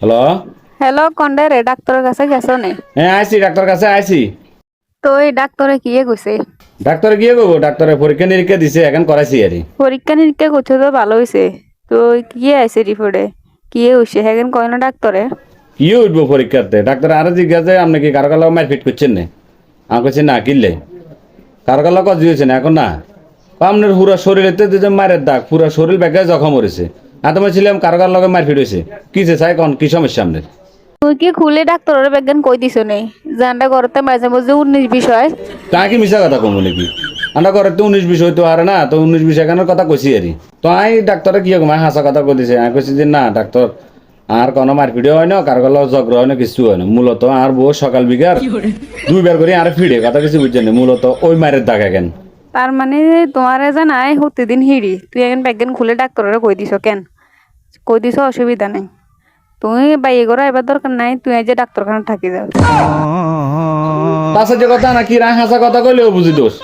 Hello. Hello কন্ডে রে ডাক্তারের কাছে গেছো নে? হ্যাঁ আইছি, ডাক্তার কাছে আইছি। তো এই ডাক্তারে কি কইছে? ডাক্তারে গিয়ে করবো, ডাক্তারে পরীক্ষা নিরীক্ষা দিছে, এখন করাইছি আর পরীক্ষা নিরীক্ষা করছে তো ভালো হয়েছে। তো কি আছে রিপোর্টে? কি হয়েছে হ্যাঁ কয় না ডাক্তারে? কি উঠবো পরীক্ষাতে? ডাক্তার আরো জিজ্ঞাসা আপনি কি কারো কালো মারপিট করছেন না? আমি করছি না, কিনলে কারো কালো কজ দিয়েছে না এখন না। আপনার পুরো শরীরেতে যে মারের দাগ, পুরো শরীর ব্যাগে জখম হয়েছে। আর তোমার ছিলাম কারো কার লগে মারপিট হয়েছে, কিসে চাই কন, কি সমস্যা আপনার? তুই কি খুলে ডাক্তারের বিজ্ঞান কই দিছো নে? জানটা করতে মাঝে মাঝে 19 বিষয়। তা কি মিশা কথা কম নাকি? আমরা ঘরে তো 19-20 হইতো আর না, তো 19-20 এখানের কথা কইছি আরই। তো আমি ডাক্তারে কি কম, হাসা কথা কই দিছে। আমি কইছি যে না ডাক্তার, আর কোনো মারপিটও হয় না, কারো কালো ঝগড়া হয় না, কিছু হয় না। মূলত আর বউ সকাল বিকার 2 বার করে আর ফিরে কথা কিছু বুঝছেন না, মূলত ওই মারের দাগ এখন। তার মানে তোমার জানাই প্রতিদিন হিড়ি তুই এখন বিজ্ঞান খুলে ডাক্তারের কই দিছো কেন? কই দিছো অসুবিধা নাই। তুমি বাইয়ে করা এবার দরকার নাই, তুই এই যে ডাক্তারখানা থাকি যাও। তার সাথে কথা না কি রায় হাসা কথা কইলেও বুঝি দোষ।